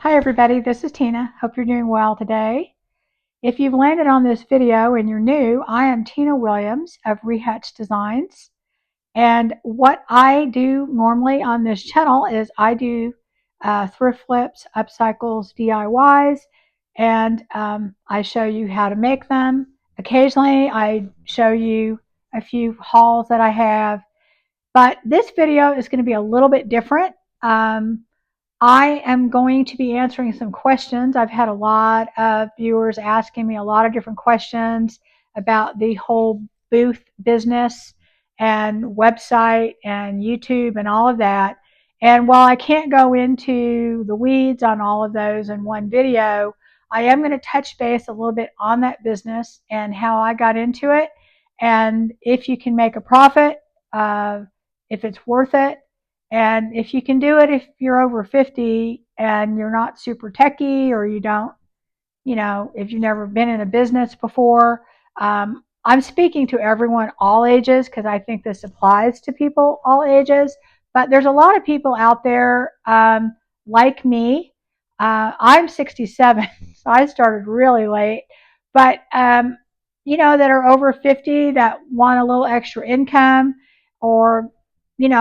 Hi everybody, this is Tina. Hope you're doing well today. If you've landed on this video and you're new, I am Tina Williams of Rehatch Designs. And what I do normally on this channel is I do thrift flips, upcycles, DIYs, and I show you how to make them. Occasionally I show you a few hauls that I have, but this video is going to be a little bit different. I am going to be answering some questions. I've had a lot of viewers asking me a lot of different questions about the whole booth business and website and YouTube and all of that. And while I can't go into the weeds on all of those in one video, I am going to touch base a little bit on that business and how I got into it, and if you can make a profit, if it's worth it, and if you can do it if you're over 50 and you're not super techy, or you don't, if you've never been in a business before. I'm speaking to everyone, all ages, because I think this applies to people all ages. But there's a lot of people out there like me. I'm 67, so I started really late. But, that are over 50 that want a little extra income, or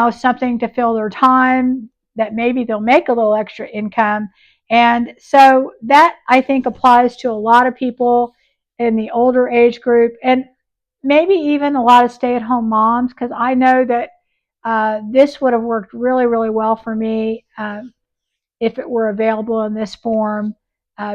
something to fill their time, that maybe they'll make a little extra income. And so that, I think, applies to a lot of people in the older age group, and maybe even a lot of stay-at-home moms, because I know that this would have worked really, really well for me if it were available in this form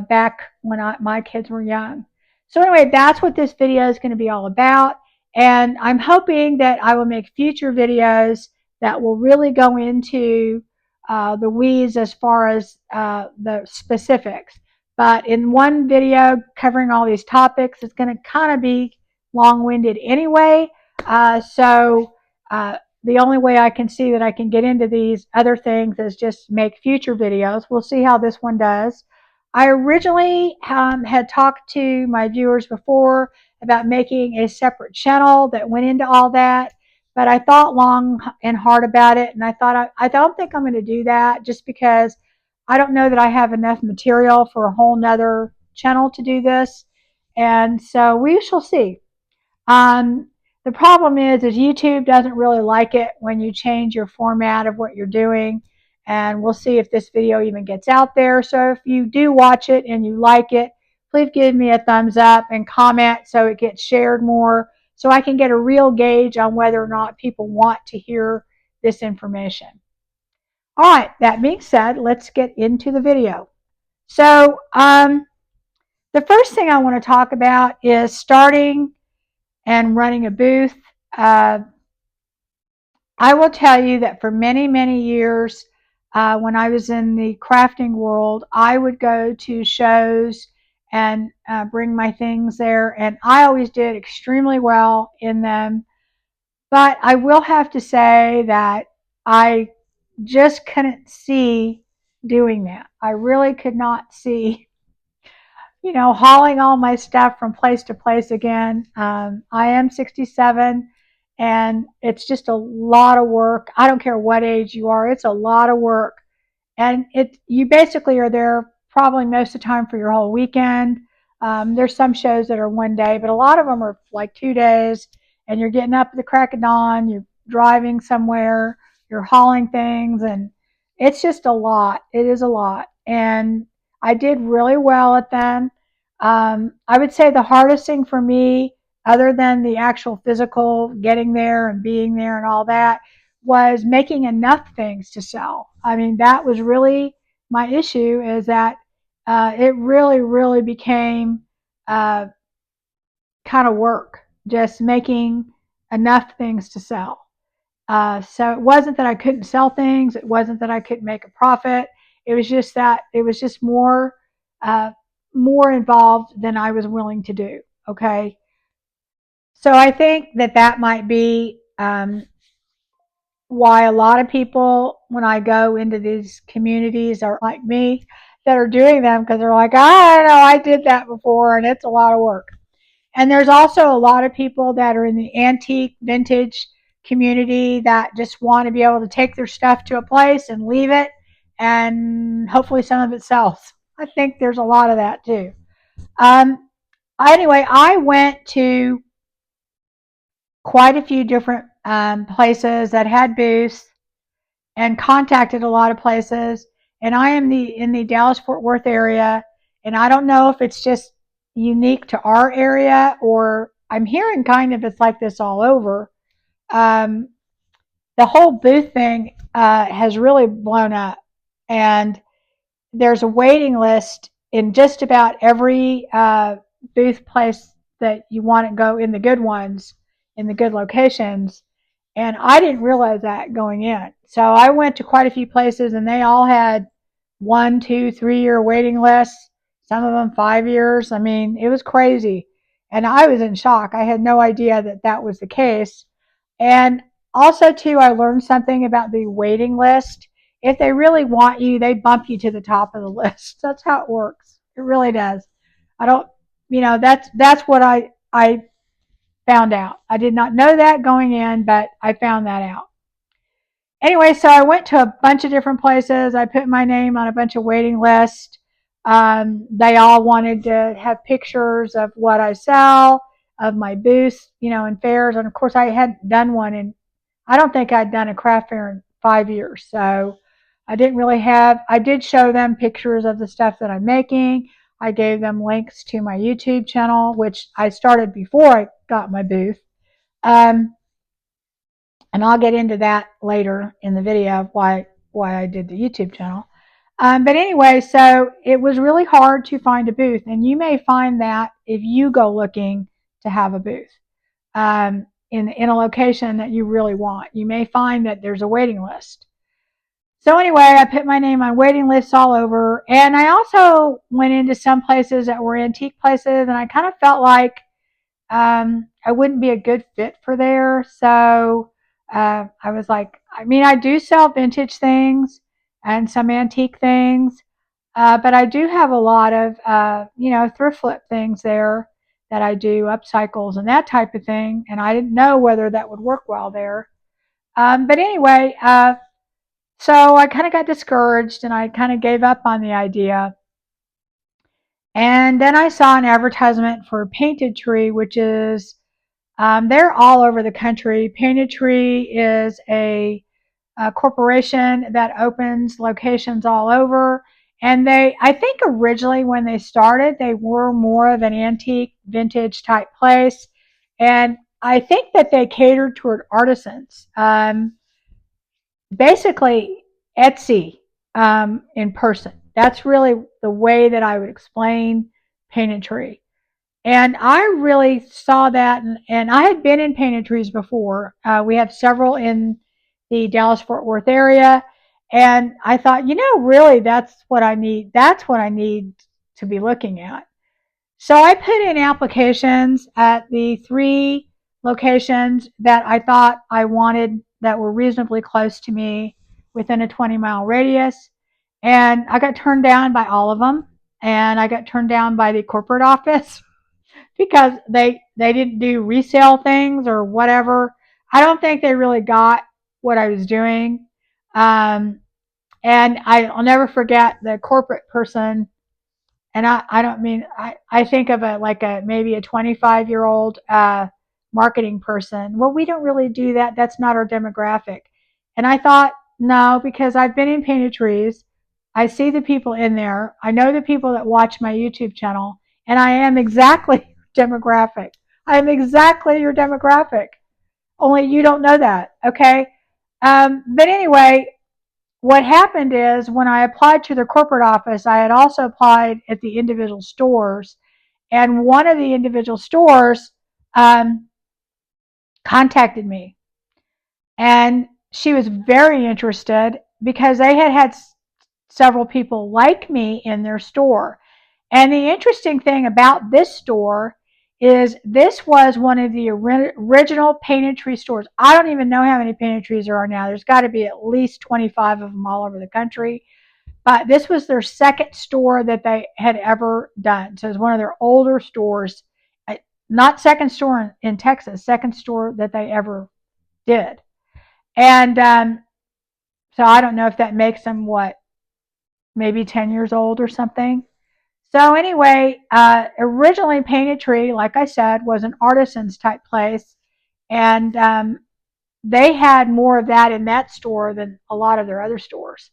back when my kids were young. So anyway, that's what this video is going to be all about. And I'm hoping that I will make future videos that will really go into the weeds as far as the specifics. But in one video covering all these topics, it's going to kind of be long-winded anyway. So the only way I can see that I can get into these other things is just make future videos. We'll see how this one does. I originally had talked to my viewers before about making a separate channel that went into all that, but I thought long and hard about it, and I thought I don't think I'm going to do that, just because I don't know that I have enough material for a whole nother channel to do this, and so we shall see. Um, the problem is YouTube doesn't really like it when you change your format of what you're doing, and we'll see if this video even gets out there. So if you do watch it and you like it, please give me a thumbs up and comment so it gets shared more, so I can get a real gauge on whether or not people want to hear this information. All right, that being said, let's get into the video. So the first thing I want to talk about is starting and running a booth. I will tell you that for many, many years, when I was in the crafting world, I would go to shows and bring my things there, and I always did extremely well in them. But I will have to say that I just couldn't see doing that. I really could not see hauling all my stuff from place to place again. I am 67, and it's just a lot of work. I don't care what age you are, it's a lot of work. And you basically are there probably most of the time for your whole weekend. There's some shows that are one day, but a lot of them are like 2 days, and you're getting up at the crack of dawn, you're driving somewhere, you're hauling things, and it's just a lot. It is a lot. And I did really well at them. I would say the hardest thing for me, other than the actual physical getting there and being there and all that, was making enough things to sell. I mean, that was really my issue, is that it really, really became kind of work, just making enough things to sell. So it wasn't that I couldn't sell things. It wasn't that I couldn't make a profit. It was just that it was just more involved than I was willing to do. Okay. So I think that might be why a lot of people, when I go into these communities, are like me, that are doing them, because they're like, I don't know, I did that before and it's a lot of work. And there's also a lot of people that are in the antique vintage community that just want to be able to take their stuff to a place and leave it and hopefully some of it sells. I think there's a lot of that too. Um, anyway, I went to quite a few different places that had booths and contacted a lot of places. And I am in the Dallas Fort Worth area, and I don't know if it's just unique to our area or I'm hearing kind of it's like this all over. Um, the whole booth thing has really blown up, and there's a waiting list in just about every booth place that you want to go, in the good ones, in the good locations. And I didn't realize that going in. So I went to quite a few places, and they all had 1, 2, 3 year waiting lists. Some of them 5 years. I mean, it was crazy, and I was in shock. I had no idea that that was the case. And also, too, I learned something about the waiting list. If they really want you, they bump you to the top of the list. That's how it works. It really does. I don't, that's what I found out. I did not know that going in, but I found that out. Anyway, so I went to a bunch of different places. I put my name on a bunch of waiting lists. They all wanted to have pictures of what I sell, of my booths, in fairs. And of course, I hadn't done one in, I don't think I'd done a craft fair in 5 years. So I didn't really have, I did show them pictures of the stuff that I'm making. I gave them links to my YouTube channel, which I started before I got my booth. Um, and I'll get into that later in the video of why I did the YouTube channel. But anyway, so it was really hard to find a booth, and you may find that if you go looking to have a booth in a location that you really want. You may find that there's a waiting list. So anyway, I put my name on waiting lists all over, and I also went into some places that were antique places, and I kind of felt like I wouldn't be a good fit for there. So I was like, I mean, I do sell vintage things and some antique things, but I do have a lot of, thrift flip things there that I do, upcycles and that type of thing. And I didn't know whether that would work well there. But anyway, so I kind of got discouraged and I kind of gave up on the idea. And then I saw an advertisement for Painted Tree, which is, they're all over the country. Painted Tree is a corporation that opens locations all over. And I think originally when they started, they were more of an antique, vintage type place. And I think that they catered toward artisans. Basically, Etsy in person. That's really the way that I would explain Painted Tree. And I really saw that, and I had been in Painted Trees before. We have several in the Dallas-Fort Worth area, and I thought, really, that's what I need. That's what I need to be looking at. So I put in applications at the 3 locations that I thought I wanted that were reasonably close to me within a 20-mile radius, and I got turned down by all of them, and I got turned down by the corporate office because they didn't do resale things or whatever. I don't think they really got what I was doing. Um, and I'll never forget the corporate person. And I don't mean, I think of it like maybe a 25-year-old marketing person. Well, we don't really do that. That's not our demographic. And I thought, no, because I've been in Painted Trees. I see the people in there. I know the people that watch my YouTube channel, and I am exactly demographic. I am exactly your demographic. Only you don't know that, okay? But anyway, what happened is when I applied to the corporate office, I had also applied at the individual stores, and one of the individual stores um, contacted me, and she was very interested because they had several people like me in their store. And the interesting thing about this store is this was one of the original Painted Tree stores. I don't even know how many Painted Trees there are now. There's got to be at least 25 of them all over the country. But this was their second store that they had ever done. So it was one of their older stores, not second store in Texas, second store that they ever did. And so I don't know if that makes them what, maybe 10 years old or something. So anyway, originally Painted Tree, like I said, was an artisans type place, and they had more of that in that store than a lot of their other stores.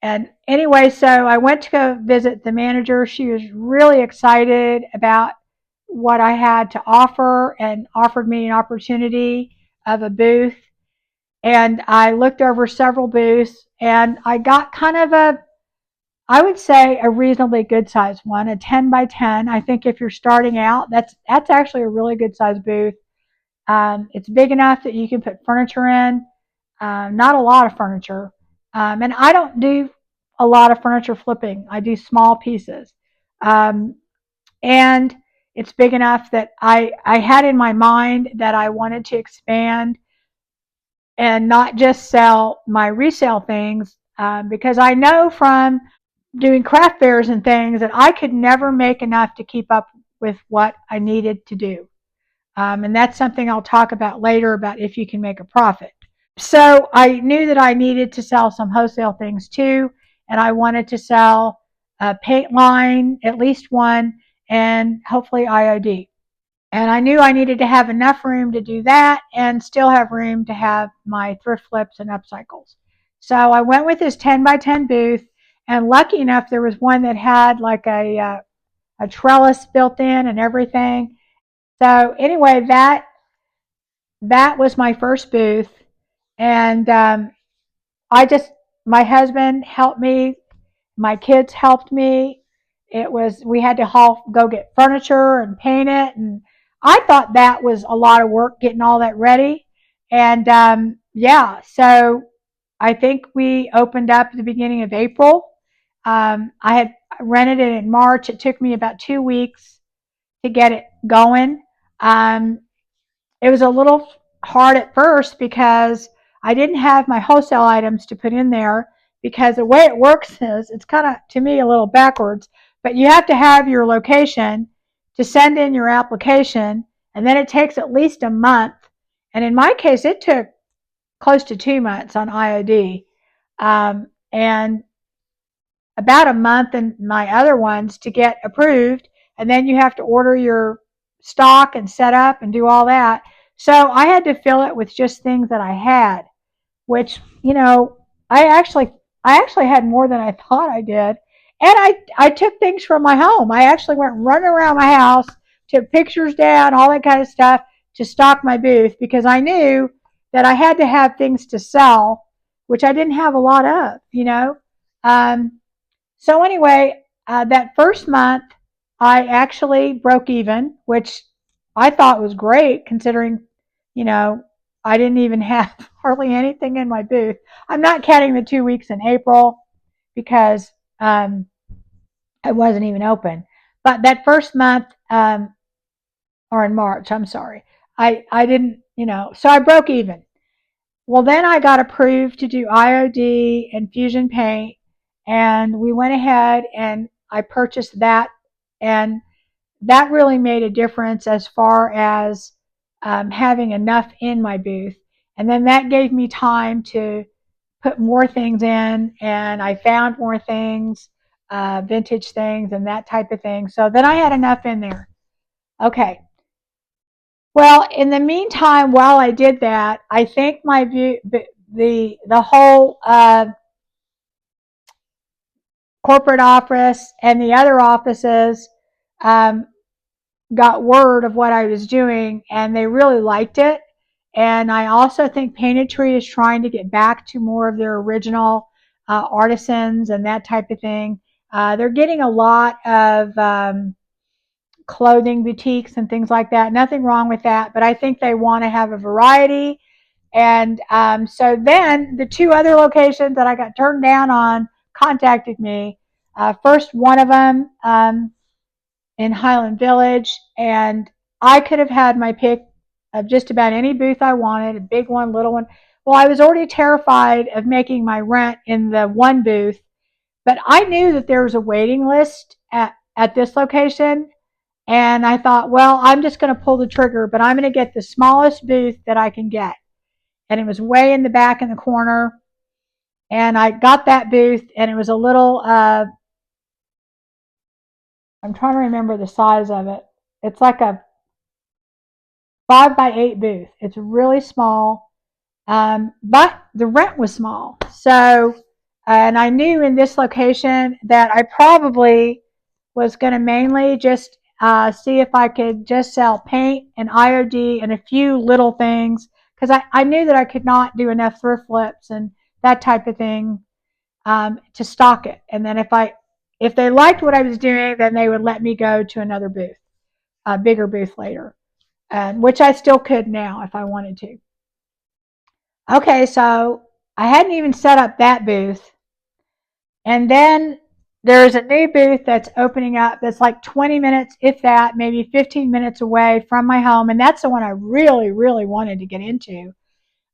And anyway, so I went to go visit the manager. She was really excited about what I had to offer and offered me an opportunity of a booth. And I looked over several booths and I got kind of I would say a reasonably good sized one, a 10 by 10. I think if you're starting out, that's actually a really good sized booth. It's big enough that you can put furniture in, not a lot of furniture. And I don't do a lot of furniture flipping. I do small pieces. Um, and it's big enough that I had in my mind that I wanted to expand and not just sell my resale things, because I know from doing craft fairs and things that I could never make enough to keep up with what I needed to do. And that's something I'll talk about later about if you can make a profit. So I knew that I needed to sell some wholesale things too, and I wanted to sell a paint line, at least one, and hopefully IOD. And I knew I needed to have enough room to do that and still have room to have my thrift flips and upcycles. So I went with this 10 by 10 booth, and lucky enough, there was one that had like a trellis built in and everything. So anyway, that was my first booth, and I just my husband helped me, my kids helped me. It was we had to go get furniture and paint it, and I thought that was a lot of work getting all that ready. And yeah, so I think we opened up at the beginning of April. I had rented it in March. It took me about 2 weeks to get it going. Um, it was a little hard at first because I didn't have my wholesale items to put in there, because the way it works is it's kind of, to me, a little backwards, but you have to have your location to send in your application, and then it takes at least a month. And in my case, it took close to 2 months on IOD, and about a month in my other ones to get approved. And then you have to order your stock and set up and do all that. So I had to fill it with just things that I had, which, I actually had more than I thought I did. And I took things from my home. I actually went running around my house, took pictures down, all that kind of stuff to stock my booth, because I knew that I had to have things to sell, which I didn't have a lot of. Um, so anyway, that first month, I actually broke even, which I thought was great considering, you know, I didn't even have hardly anything in my booth. I'm not counting the 2 weeks in April because I wasn't even open. But that first month, or in March, I'm sorry, I didn't, so I broke even. Well, then I got approved to do IOD and Fusion Paint, and we went ahead and I purchased that, and that really made a difference as far as having enough in my booth. And then that gave me time to put more things in, and I found more things, vintage things, and that type of thing. So then I had enough in there. Okay. Well, in the meantime, while I did that, I think my view, the whole corporate office and the other offices um, got word of what I was doing, and they really liked it. And I also think Painted Tree is trying to get back to more of their original artisans and that type of thing. They're getting a lot of clothing boutiques and things like that. Nothing wrong with that, but I think they want to have a variety. And so then the two other locations that I got turned down on contacted me. First, one of them in Highland Village, and I could have had my pick of just about any booth I wanted, a big one, little one. Well, I was already terrified of making my rent in the one booth, but I knew that there was a waiting list at this location, and I thought, well, I'm just going to pull the trigger, but I'm going to get the smallest booth that I can get. And it was way in the back in the corner. And I got that booth, and it was a little, I'm trying to remember the size of it. It's like a 5 by 8 booth. It's really small, but the rent was small. So, and I knew in this location that I probably was going to mainly just see if I could just sell paint and IOD and a few little things, because I knew that I could not do enough thrift flips and that type of thing to stock it. And then if they liked what I was doing, then they would let me go to another booth, a bigger booth later, which I still could now if I wanted to. Okay, so I hadn't even set up that booth. And then there's a new booth that's opening up that's like 20 minutes, if that, maybe 15 minutes away from my home. And that's the one I really, really wanted to get into.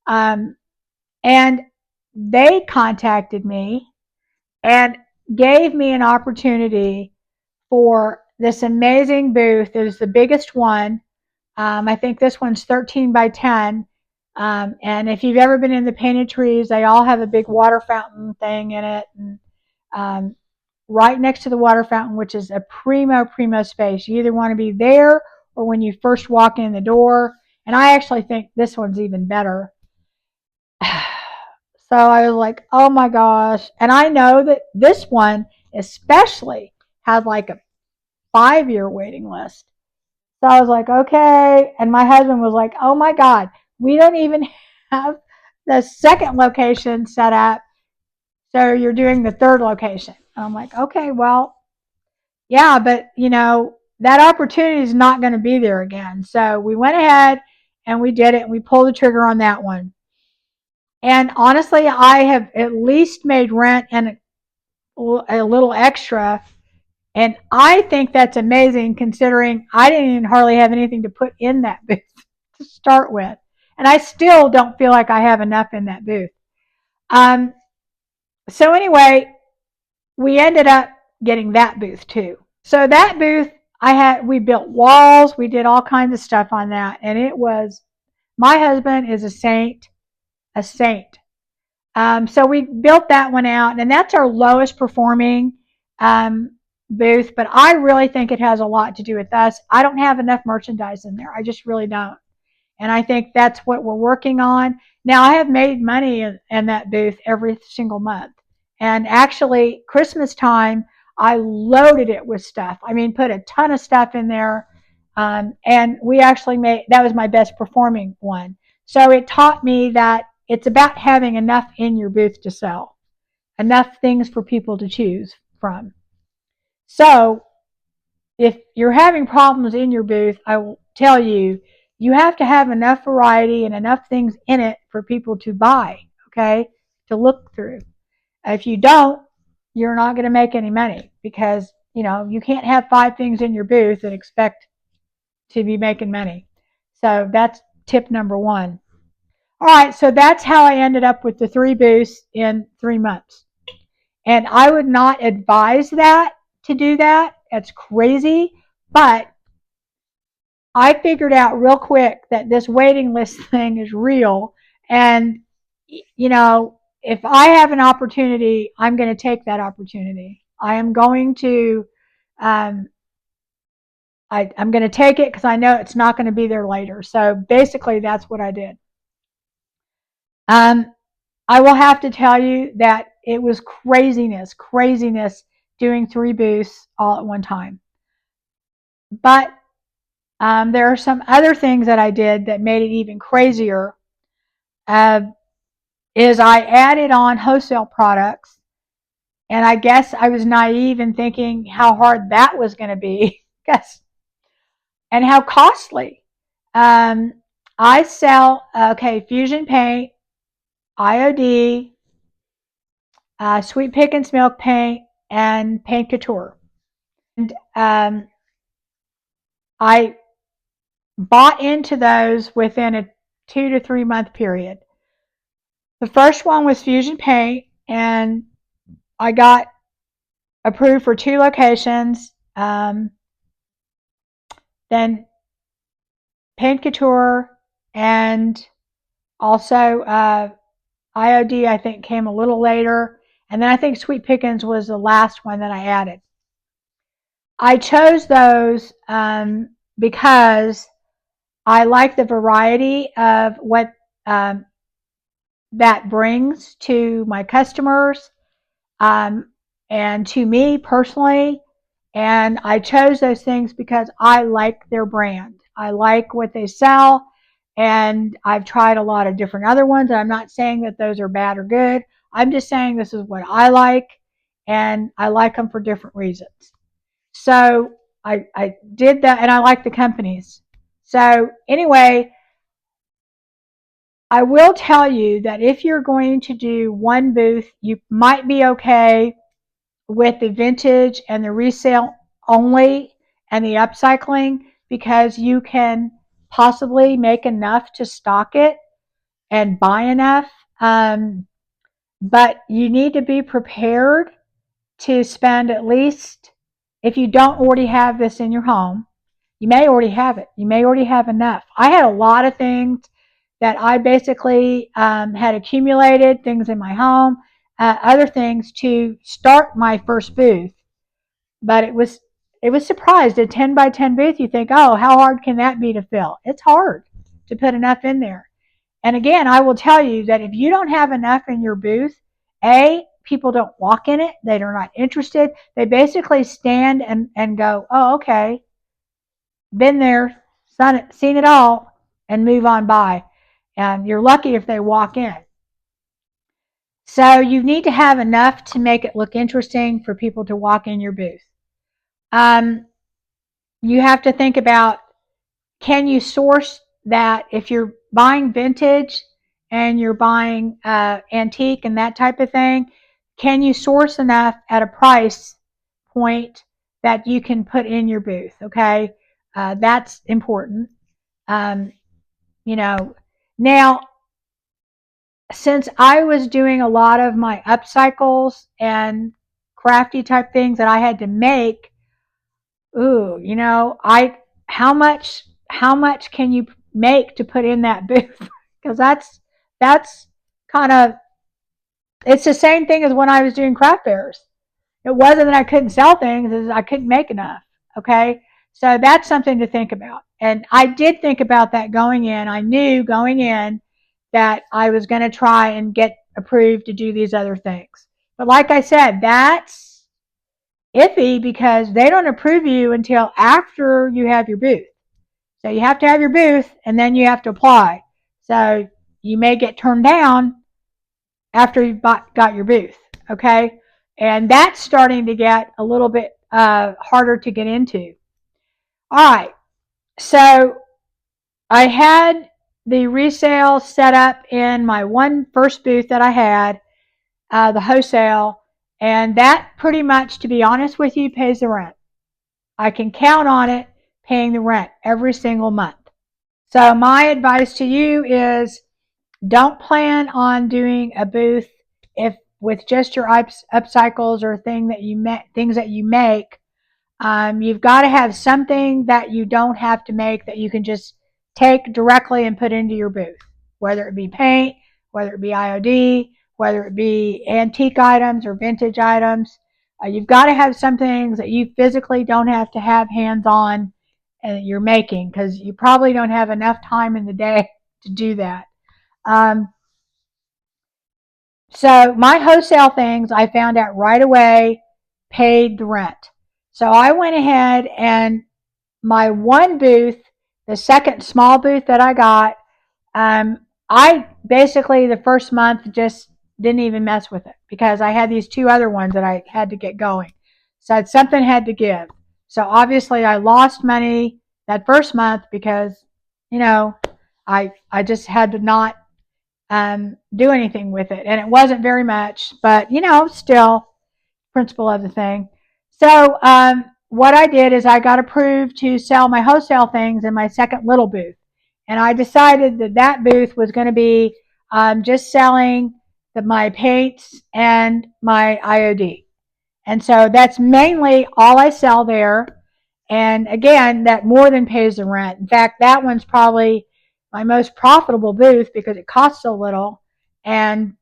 Um, and they contacted me and gave me an opportunity for this amazing booth. It is the biggest one. I think this one's 13 by 10. And if you've ever been in the painted trees, they all have a big water fountain thing in it. And um, right next to the water fountain, which is a primo space. You either want to be there or when you first walk in the door. And I actually think this one's even better. So I was like, oh my gosh. And I know that this one especially had like a 5 year waiting list. So I was like, okay. And my husband was like, oh my God, we don't even have the second location set up. So you're doing the third location. And I'm like, okay, well, yeah, but that opportunity is not going to be there again. So we went ahead and we did it and we pulled the trigger on that one. And honestly, I have at least made rent and a little extra. And I think that's amazing considering I didn't even hardly have anything to put in that booth to start with. And I still don't feel like I have enough in that booth. Um, so anyway, we ended up getting that booth too. So that booth, we built walls, we did all kinds of stuff on that, and it was, my husband is a saint, a saint. So we built that one out, and that's our lowest performing um, booth, but I really think it has a lot to do with us. I don't have enough merchandise in there. I just really don't. And I think that's what we're working on. Now, I have made money in that booth every single month. And actually, Christmas time, I loaded it with stuff. I mean, put a ton of stuff in there. And we actually that was my best performing one. So it taught me that it's about having enough in your booth to sell, enough things for people to choose from. So if you're having problems in your booth, I will tell you, you have to have enough variety and enough things in it for people to buy, okay, to look through. If you don't, you're not going to make any money because, you can't have 5 things in your booth and expect to be making money. So that's tip number one. All right, so that's how I ended up with the 3 booths in 3 months. And I would not advise that to do that. That's crazy. But I figured out real quick that this waiting list thing is real. And, if I have an opportunity, I'm going to take that opportunity. I am going to, um, I'm going to take it because I know it's not going to be there later. So basically, that's what I did. Um, I will have to tell you that it was craziness doing 3 booths all at one time. But there are some other things that I did that made it even crazier. Uh, is I added on wholesale products, and I guess I was naive in thinking how hard that was going to be, and how costly. Um, I sell fusion paint, IOD, sweet pickins milk paint, and paint couture. And I bought into those within a 2 to 3 month period. The first one was fusion paint, and I got approved for 2 locations. Then paint couture, and also IOD, I think, came a little later. And then I think Sweet Pickins was the last one that I added. I chose those because I like the variety of what um, that brings to my customers um, and to me personally. And I chose those things because I like their brand. I like what they sell. And I've tried a lot of different other ones. And I'm not saying that those are bad or good. I'm just saying this is what I like. And I like them for different reasons. So I did that. And I like the companies. So anyway, I will tell you that if you're going to do one booth, you might be okay with the vintage and the resale only and the upcycling because you can possibly make enough to stock it and buy enough. But you need to be prepared to spend at least, if you don't already have this in your home, you may already have it. You may already have enough. I had a lot of things that I basically had accumulated, things in my home, other things to start my first booth. But it was surprised. A 10 by 10 booth, you think, oh, how hard can that be to fill? It's hard to put enough in there. And again, I will tell you that if you don't have enough in your booth, people don't walk in it. They're not interested. They basically stand and go, oh, okay, been there, seen it all, and move on by. And you're lucky if they walk in. So you need to have enough to make it look interesting for people to walk in your booth. Um, you have to think about, can you source that if you're buying vintage and you're buying antique and that type of thing, can you source enough at a price point that you can put in your booth? Okay, that's important. Um, you know, now since I was doing a lot of my upcycles and crafty type things that I had to make, ooh, I how much can you make to put in that booth? Because that's kind of, it's the same thing as when I was doing craft fairs. It wasn't that I couldn't sell things, it's I couldn't make enough. Okay, so that's something to think about. And I did think about that going in. I knew going in that I was going to try and get approved to do these other things. But like I said, that's iffy because they don't approve you until after you have your booth. So you have to have your booth and then you have to apply. So you may get turned down after you've got your booth. Okay. And that's starting to get a little bit harder to get into. All right. So I had the resale set up in my first booth that I had, the wholesale, and that pretty much, to be honest with you, pays the rent. I can count on it paying the rent every single month. So my advice to you is don't plan on doing a booth if with just your upcycles or things that you make. You've got to have something that you don't have to make that you can just take directly and put into your booth, whether it be paint, whether it be IOD, whether it be antique items or vintage items. You've got to have some things that you physically don't have to have hands on and you're making because you probably don't have enough time in the day to do that. Um, so my wholesale things I found out right away paid the rent. So I went ahead and my one booth, the second small booth that I got, I basically the first month just didn't even mess with it because I had these two other ones that I had to get going. So something had to give. So obviously I lost money that first month because, you know, I just had to not do anything with it. And it wasn't very much, but, still principle of the thing. So what I did is I got approved to sell my wholesale things in my second little booth. And I decided that that booth was going to be just selling my paints and my IOD. And so that's mainly all I sell there. And again, that more than pays the rent. In fact, that one's probably my most profitable booth because it costs so little. And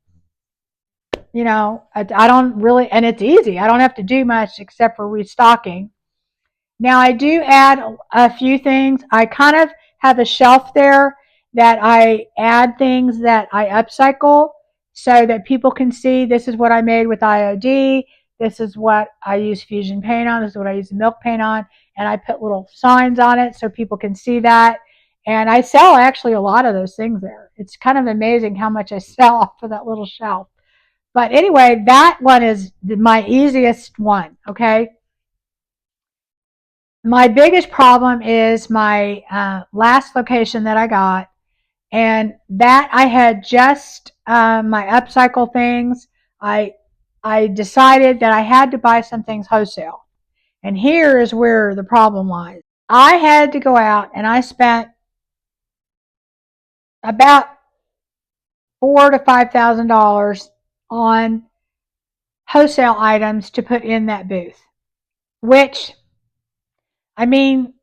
I don't really, and it's easy. I don't have to do much except for restocking. Now I do add a few things. I kind of have a shelf there that I add things that I upcycle so that people can see this is what I made with IOD. This is what I use Fusion paint on. This is what I use milk paint on. And I put little signs on it so people can see that. And I sell actually a lot of those things there. It's kind of amazing how much I sell off of that little shelf. But anyway, that one is my easiest one, okay? My biggest problem is my last location that I got, and that I had just my upcycle things. I I decided that I had to buy some things wholesale, and here is where the problem lies. I had to go out and I spent about $4,000 to $5,000 on wholesale items to put in that booth. Which, I mean,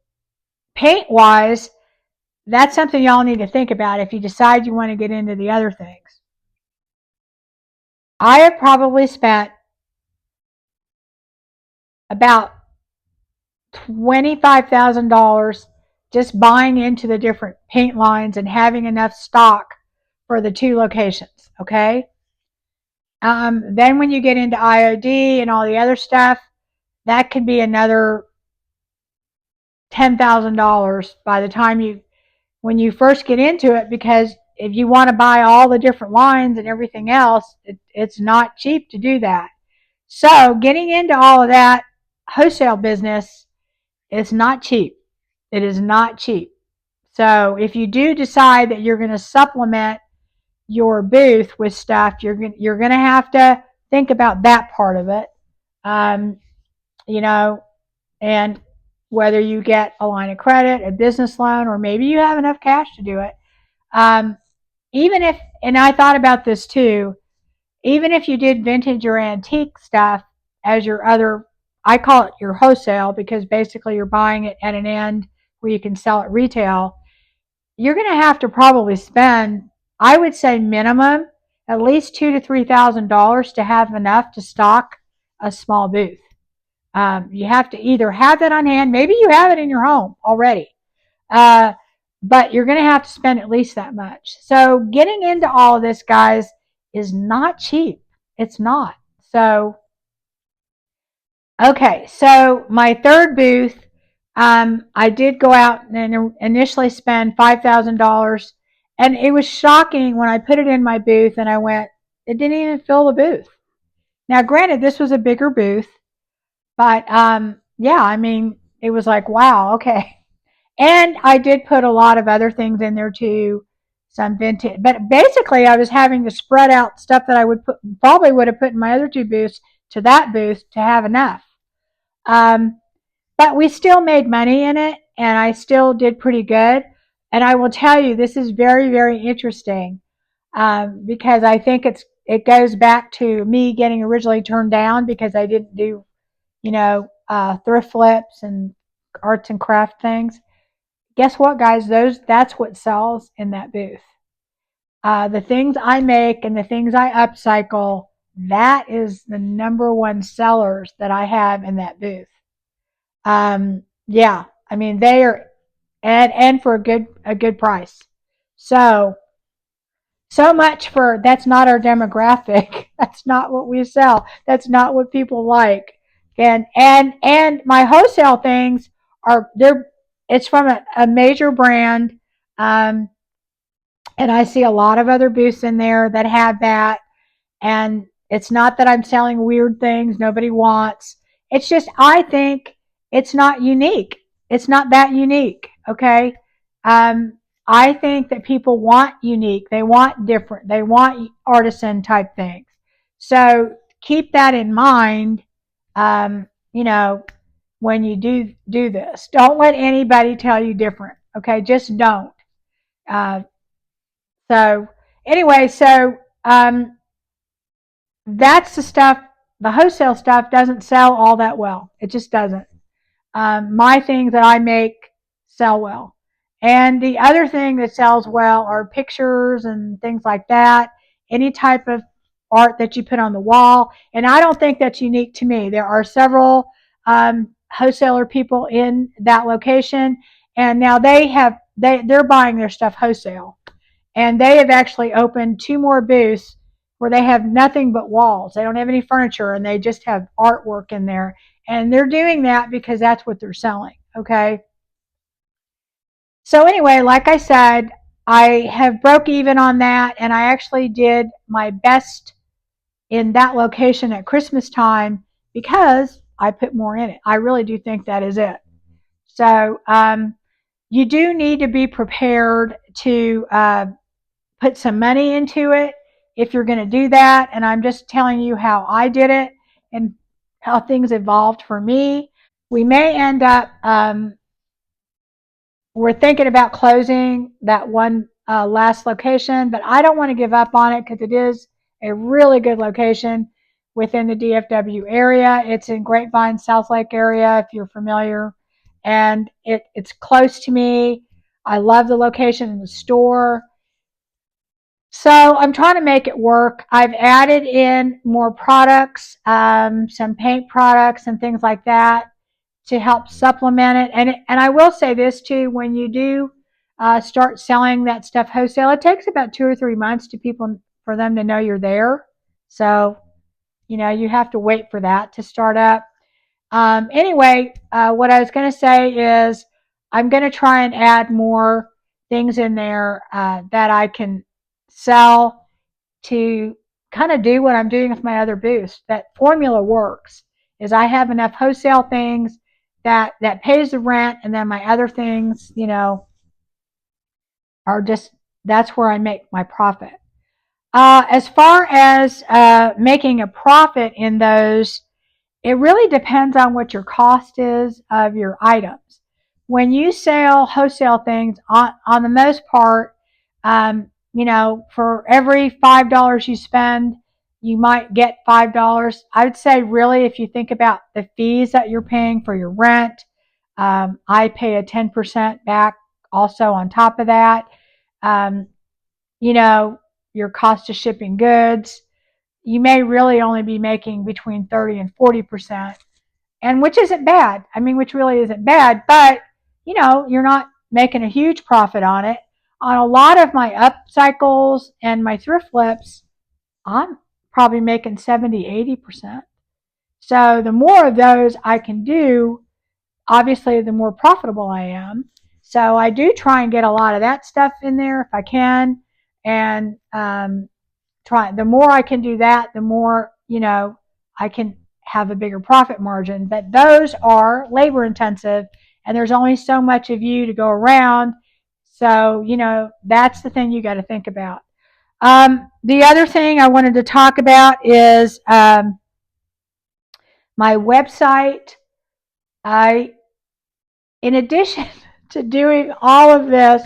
paint wise, that's something y'all need to think about if you decide you want to get into the other things. I have probably spent about $25,000 just buying into the different paint lines and having enough stock for the two locations, okay? Then when you get into IOD and all the other stuff, that could be another $10,000 by the time when you first get into it, because if you want to buy all the different lines and everything else, it's not cheap to do that. So getting into all of that wholesale business is not cheap. It is not cheap. So if you do decide that you're going to supplement your booth with stuff, you're going to have to think about that part of it. Um, you know, and whether you get a line of credit, a business loan, or maybe you have enough cash to do it. Um, Even if, and I thought about this too, even if you did vintage or antique stuff as your other, I call it your wholesale because basically you're buying it at an end where you can sell it retail, you're going to have to probably spend, I would say minimum, at least $2,000 to $3,000 to have enough to stock a small booth. You have to either have that on hand, maybe you have it in your home already, uh, but you're going to have to spend at least that much. So getting into all of this, guys, is not cheap. It's not. So, okay, so my third booth, I did go out and initially spend $5,000, and it was shocking when I put it in my booth and I went, it didn't even fill the booth. Now, granted, this was a bigger booth, but yeah, I mean, it was like, wow, okay. And I did put a lot of other things in there too, some vintage. But basically, I was having to spread out stuff that I probably would have put in my other two booths to that booth to have enough. Um, but we still made money in it, and I still did pretty good. And I will tell you, this is very, very interesting because I think it goes back to me getting originally turned down because I didn't do thrift flips and arts and craft things. Guess what, guys? That's what sells in that booth. The things I make and the things I upcycle, that is the number one sellers that I have in that booth. Yeah, I mean they are, and for a good price. So so much for that's not our demographic. That's not what we sell. That's not what people like. And my wholesale things they're it's from a major brand. Um, and I see a lot of other booths in there that have that. And it's not that I'm selling weird things nobody wants. It's just I think it's not unique. It's not that unique. Okay. Um, I think that people want unique. They want different. They want artisan type things. So keep that in mind. Um, you know, when you do this, don't let anybody tell you different. Okay, just don't. Uh, so anyway, um, that's the stuff. The wholesale stuff doesn't sell all that well. It just doesn't. My things that I make sell well. And the other thing that sells well are pictures and things like that. Any type of art that you put on the wall. And I don't think that's unique to me. There are several wholesaler people in that location, and now they're buying their stuff wholesale, and they have actually opened 2 more booths where they have nothing but walls. They don't have any furniture, and they just have artwork in there, and they're doing that because that's what they're selling. Okay. So anyway, like I said, I have broke even on that, and I actually did my best in that location at Christmas time because I put more in it. I really do think that is it. So you do need to be prepared to put some money into it if you're going to do that. And I'm just telling you how I did it and how things evolved for me. We may end up we're thinking about closing that one last location, but I don't want to give up on it because it is a really good location within the DFW area. It's in Grapevine, South Lake area, if you're familiar, and it's close to me. I love the location in the store. So I'm trying to make it work. I've added in more products, some paint products and things like that to help supplement it. And I will say this too: when you do start selling that stuff wholesale, it takes about 2 or 3 months for them to know you're there. So you have to wait for that to start up. Anyway, what I was going to say is I'm going to try and add more things in there that I can sell to kind of do what I'm doing with my other booths. That formula works. Is I have enough wholesale things that pays the rent, and then my other things, are just that's where I make my profit. As far as making a profit in those, it really depends on what your cost is of your items. When you sell wholesale things, on the most part, for every $5 you spend, you might get $5. I would say, really, if you think about the fees that you're paying for your rent, I pay a 10% back also on top of that. Um, you know, your cost of shipping goods, you may really only be making between 30 and 40%, and which isn't bad. I mean, which really isn't bad, but you're not making a huge profit on it. On a lot of my upcycles and my thrift flips, I'm probably making 70, 80%. So the more of those I can do, obviously the more profitable I am. So I do try and get a lot of that stuff in there if I can, and the more I can do that, the more I can have a bigger profit margin. But those are labor intensive, and there's only so much of you to go around. So that's the thing you got to think about. The other thing I wanted to talk about is my website. In addition to doing all of this,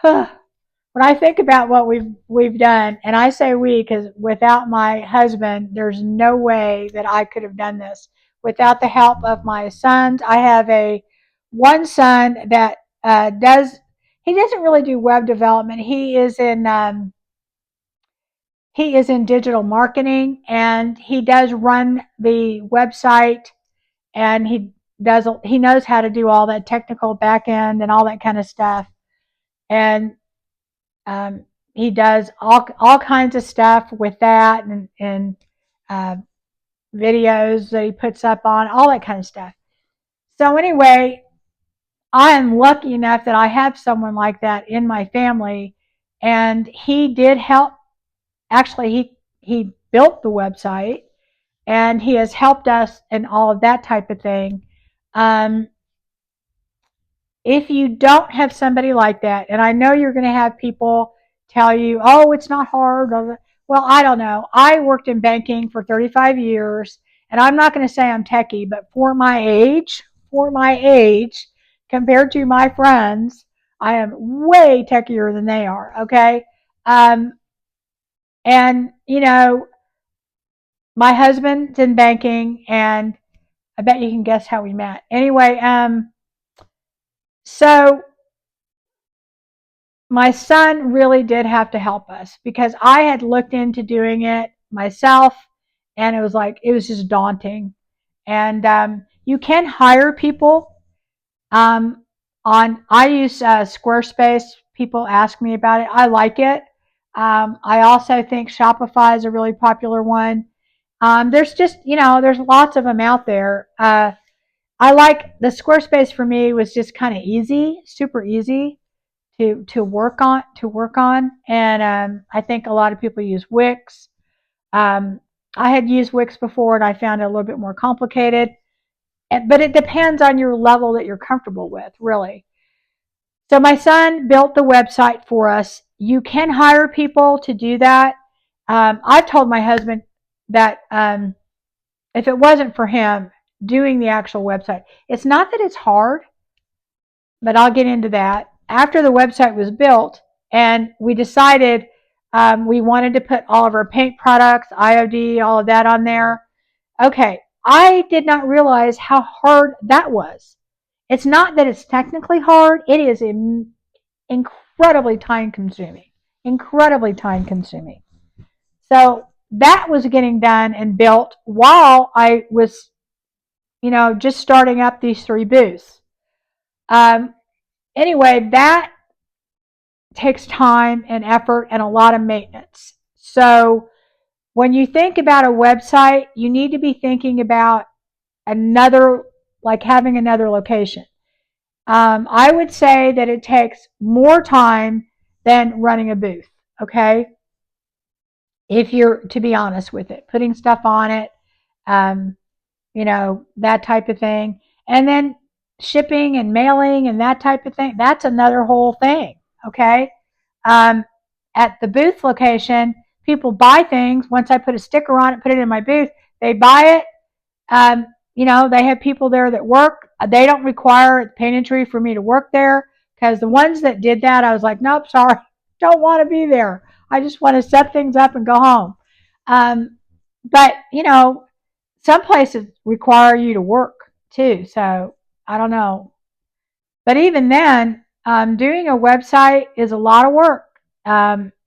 when I think about what we've done, and I say we because without my husband, there's no way that I could have done this. Without the help of my sons, I have one son that does. He doesn't really do web development. He is in digital marketing, and he does run the website, and he knows how to do all that technical back end and all that kind of stuff. And he does all kinds of stuff with that, and uh, videos that he puts up on, all that kind of stuff. So anyway, I am lucky enough that I have someone like that in my family, and he did help. Actually, he built the website, and he has helped us in all of that type of thing. Um, if you don't have somebody like that, and I know you're going to have people tell you, oh, it's not hard. Well, I don't know. I worked in banking for 35 years, and I'm not going to say I'm techie, but for my age, compared to my friends, I am way techier than they are. Okay. And, my husband's in banking, and I bet you can guess how we met. Anyway, so my son really did have to help us because I had looked into doing it myself, and it was just daunting. And you can hire people. I use Squarespace. People ask me about it. I like it. I also think Shopify is a really popular one. There's just, there's lots of them out there. I like the Squarespace. For me, was just kind of easy, super easy to work on. And I think a lot of people use Wix. Um, I had used Wix before, and I found it a little bit more complicated. But it depends on your level that you're comfortable with, really. So my son built the website for us. You can hire people to do that. I've told my husband that if it wasn't for him doing the actual website, it's not that it's hard, but I'll get into that. After the website was built and we decided we wanted to put all of our paint products, IOD, all of that on there. Okay, I did not realize how hard that was. It's not that it's technically hard, it is incredibly time consuming. Incredibly time consuming. So that was getting done and built while I was, just starting up these 3 booths. Anyway, that takes time and effort and a lot of maintenance. So when you think about a website, you need to be thinking about having another location. I would say that it takes more time than running a booth, okay? If you're, to be honest with it, putting stuff on it, um, that type of thing. And then shipping and mailing and that type of thing, that's another whole thing, okay? Um, at the booth location, people buy things. Once I put a sticker on it, put it in my booth, they buy it. They have people there that work. They don't require painterly for me to work there, because the ones that did that, I was like, nope, sorry, don't want to be there. I just want to set things up and go home. But some places require you to work too, so I don't know. But even then, doing a website is a lot of work.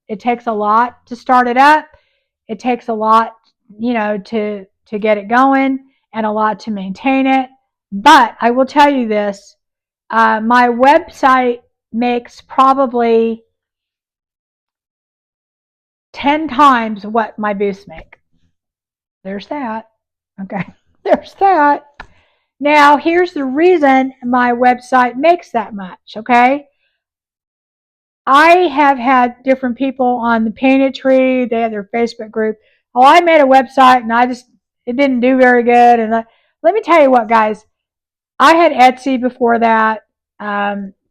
It takes a lot to start it up. It takes a lot, to get it going, and a lot to maintain it. But I will tell you this: my website makes probably 10 times what my booths make. There's that. Okay, there's that. Now, here's the reason my website makes that much, okay? I have had different people on the Painted Tree. They have their Facebook group. Oh, I made a website and it didn't do very good. And let me tell you what, guys. I had Etsy before that.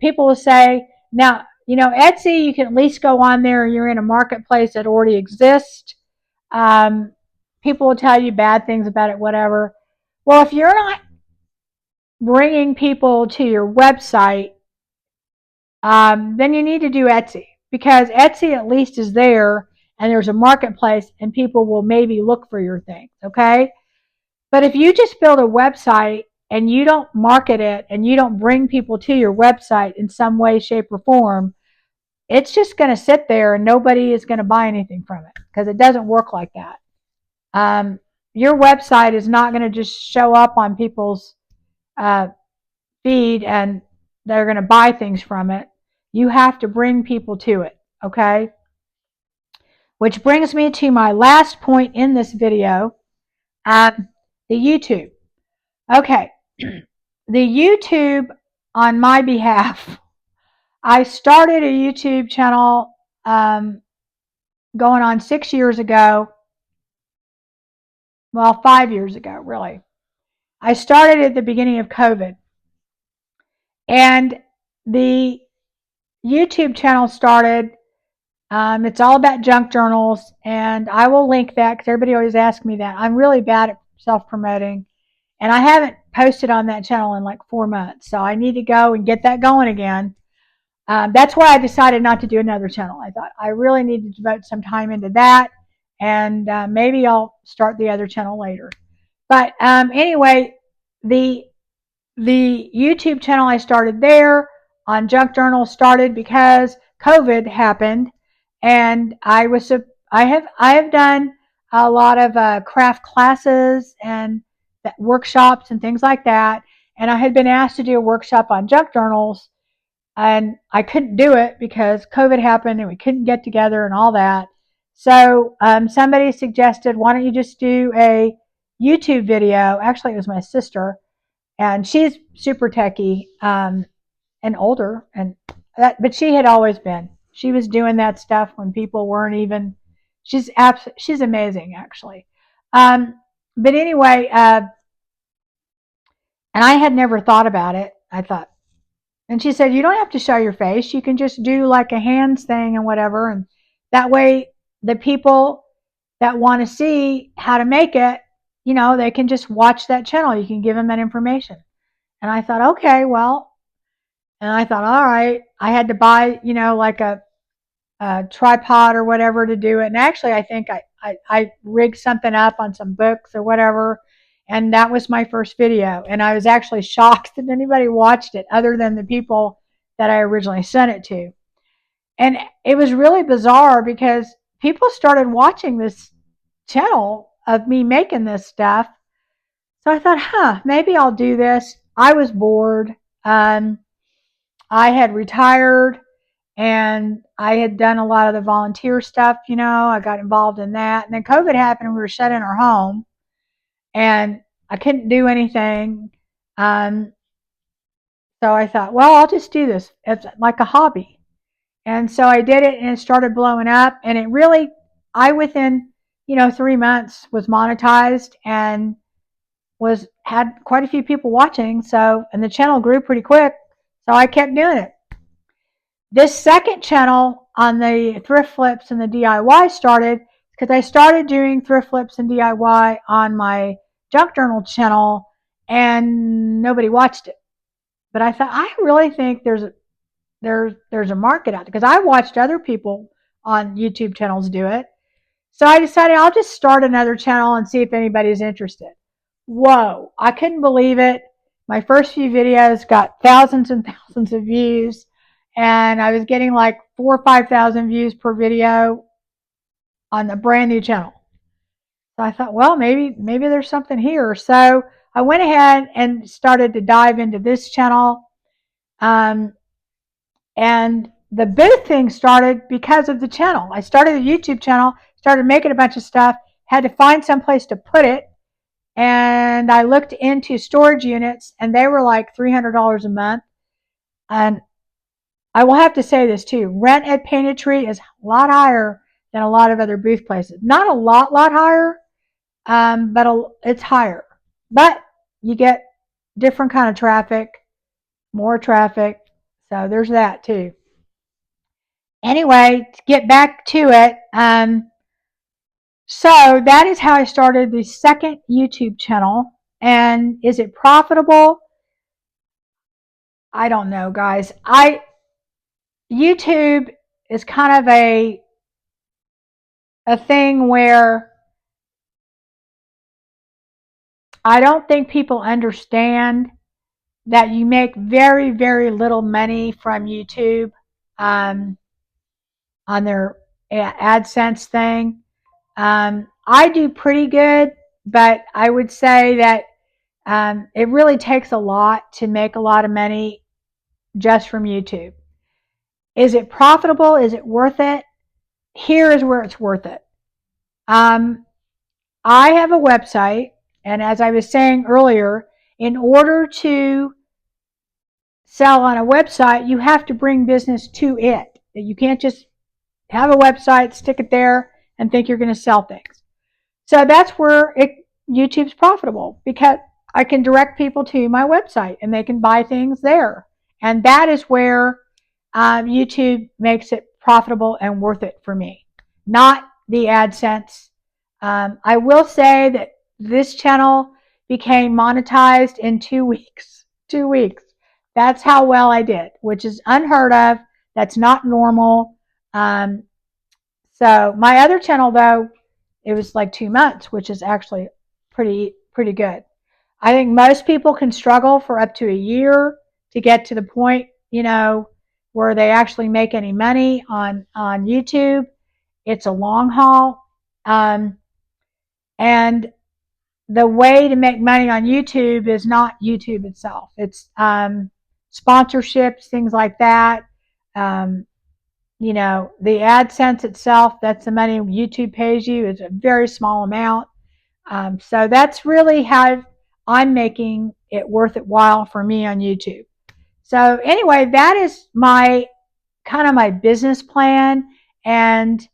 People will say, now, Etsy, you can at least go on there and you're in a marketplace that already exists. People will tell you bad things about it, whatever. Well, if you're not bringing people to your website, then you need to do Etsy, because Etsy at least is there and there's a marketplace and people will maybe look for your things, okay? But if you just build a website and you don't market it and you don't bring people to your website in some way, shape, or form, it's just going to sit there and nobody is going to buy anything from it, because it doesn't work like that. Your website is not going to just show up on people's feed and they're going to buy things from it. You have to bring people to it, okay? Which brings me to my last point in this video, the YouTube. Okay, the YouTube on my behalf. I started a YouTube channel going on 6 years ago. Well, 5 years ago, really. I started at the beginning of COVID. And the YouTube channel started, it's all about junk journals, and I will link that because everybody always asks me that. I'm really bad at self-promoting, and I haven't posted on that channel in like 4 months, so I need to go and get that going again. That's why I decided not to do another channel. I thought I really need to devote some time into that, and maybe I'll start the other channel later. But anyway, the YouTube channel I started there on junk journals started because COVID happened, and I have done a lot of craft classes and workshops and things like that. And I had been asked to do a workshop on junk journals, and I couldn't do it because COVID happened and we couldn't get together and all that. So somebody suggested, why don't you just do a YouTube video? Actually, it was my sister, and she's super techie and older, and but she had always been. She was doing that stuff when people weren't even. She's amazing, actually. Um, but anyway, and I had never thought about it. I thought, and she said, you don't have to show your face. You can just do like a hands thing and whatever. And that way, the people that want to see how to make it, they can just watch that channel. You can give them that information. And I thought, okay, well, and I thought, all right, I had to buy, like a tripod or whatever to do it. And actually, I think I rigged something up on some books or whatever. And that was my first video. And I was actually shocked that anybody watched it other than the people that I originally sent it to. And it was really bizarre because people started watching this channel of me making this stuff. So I thought, maybe I'll do this. I was bored. I had retired and I had done a lot of the volunteer stuff, I got involved in that. And then COVID happened and we were shut in our home and I couldn't do anything. So I thought, well, I'll just do this. It's like a hobby. And so I did it and it started blowing up. And it really, within, 3 months was monetized and had quite a few people watching. So, and the channel grew pretty quick. So I kept doing it. This second channel on the thrift flips and the DIY started because I started doing thrift flips and DIY on my junk journal channel and nobody watched it. But I thought, I really think there's a market out there because I watched other people on YouTube channels do it. So I decided I'll just start another channel and see if anybody's interested. Whoa, I couldn't believe it. My first few videos got thousands and thousands of views, and I was getting like 4,000 or 5,000 views per video on a brand new channel. So I thought, well, maybe there's something here. So I went ahead and started to dive into this channel. And the big thing started because of the channel. I started a YouTube channel, started making a bunch of stuff, had to find some place to put it. And I looked into storage units, and they were like $300 a month. And I will have to say this too. Rent at Painted Tree is a lot higher than a lot of other booth places. Not a lot higher, but it's higher. But you get different kind of traffic, more traffic. So there's that too. Anyway, to get back to it, so that is how I started the second YouTube channel. And is it profitable? I don't know, guys. YouTube is kind of a thing where I don't think people understand that you make very, very little money from YouTube on their AdSense thing. I do pretty good, but I would say that it really takes a lot to make a lot of money just from YouTube. Is it profitable? Is it worth it? Here is where it's worth it. I have a website, and as I was saying earlier, in order to sell on a website, you have to bring business to it. You can't just have a website, stick it there, and think you're going to sell things. So that's where YouTube's profitable, because I can direct people to my website and they can buy things there. And that is where YouTube makes it profitable and worth it for me, not the AdSense. I will say that this channel became monetized in 2 weeks. 2 weeks. That's how well I did, which is unheard of. That's not normal. So my other channel, though, it was like 2 months, which is actually pretty good. I think most people can struggle for up to a year to get to the point, where they actually make any money on YouTube. It's a long haul. And the way to make money on YouTube is not YouTube itself. It's sponsorships, things like that. Um, you know, the AdSense itself, that's the money YouTube pays you, is a very small amount. So that's really how I'm making it worth it while for me on YouTube. So anyway, that is my kind of my business plan and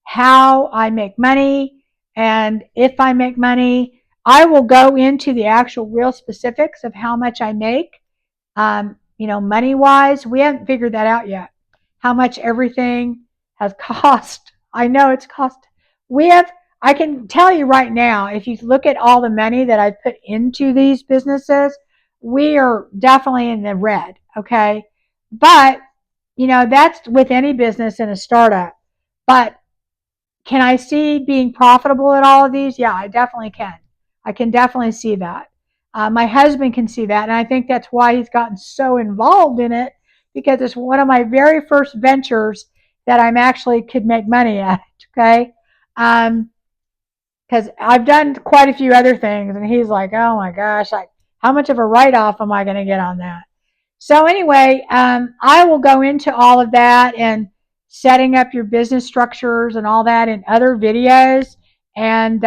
how I make money. And if I make money, I will go into the actual real specifics of how much I make. You know, money wise, we haven't figured that out yet. How much everything has cost. I know it's cost. We have, I can tell you right now, if you look at all the money that I put into these businesses, we are definitely in the red. Okay. But, you know, that's with any business in a startup. But can I see being profitable at all of these? Yeah, I definitely can. I can definitely see that. My husband can see that, and I think that's why he's gotten so involved in it, because it's one of my very first ventures that I'm actually could make money at. Okay, because I've done quite a few other things, and he's like, "Oh my gosh, like how much of a write-off am I going to get on that?" So anyway, I will go into all of that and setting up your business structures and all that in other videos and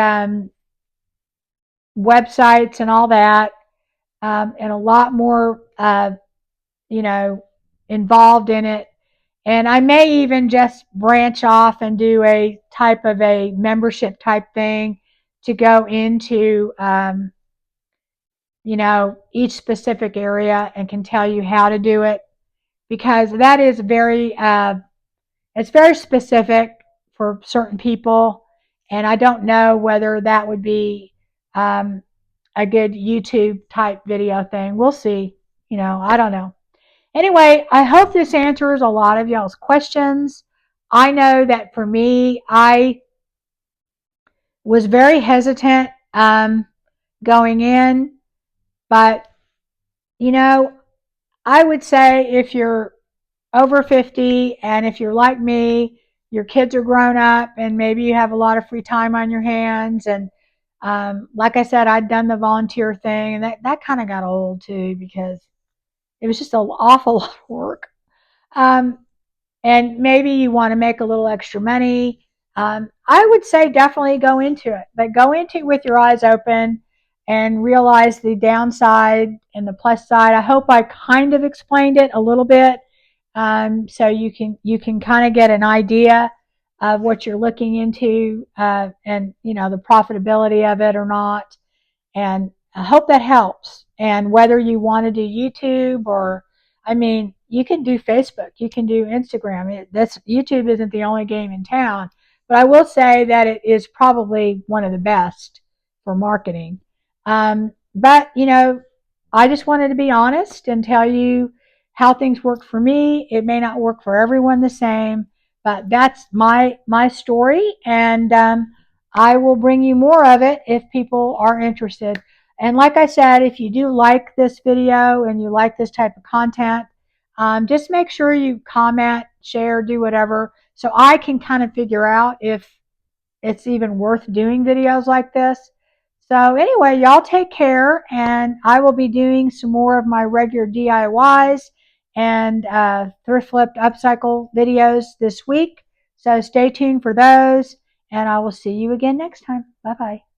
websites and all that, and a lot more, you know, involved in it. And I may even just branch off and do a type of a membership type thing to go into, you know, each specific area and can tell you how to do it, because that is very it's very specific for certain people, and I don't know whether that would be a good YouTube type video thing. We'll see. You know, I don't know. Anyway, I hope this answers a lot of y'all's questions. I know that for me, I was very hesitant going in, but you know, I would say if you're over 50 and if you're like me, your kids are grown up and maybe you have a lot of free time on your hands, and like I said, I'd done the volunteer thing, and that kind of got old too, because it was just an awful lot of work. um, and maybe you want to make a little extra money. I would say definitely go into it, but go into it with your eyes open and realize the downside and the plus side. I hope I kind of explained it a little bit, so you can kind of get an idea of what you're looking into, and you know, the profitability of it or not. And I hope that helps. And whether you want to do YouTube or, I mean, you can do Facebook, you can do Instagram. That's YouTube isn't the only game in town, but I will say that it is probably one of the best for marketing. But you know, I just wanted to be honest and tell you how things work for me. It may not work for everyone the same, but that's my story, and I will bring you more of it if people are interested. And like I said, if you do like this video and you like this type of content, just make sure you comment, share, do whatever, so I can kind of figure out if it's even worth doing videos like this. So anyway, y'all take care, and I will be doing some more of my regular DIYs and thrift flipped upcycle videos this week. So stay tuned for those, and I will see you again next time. Bye bye.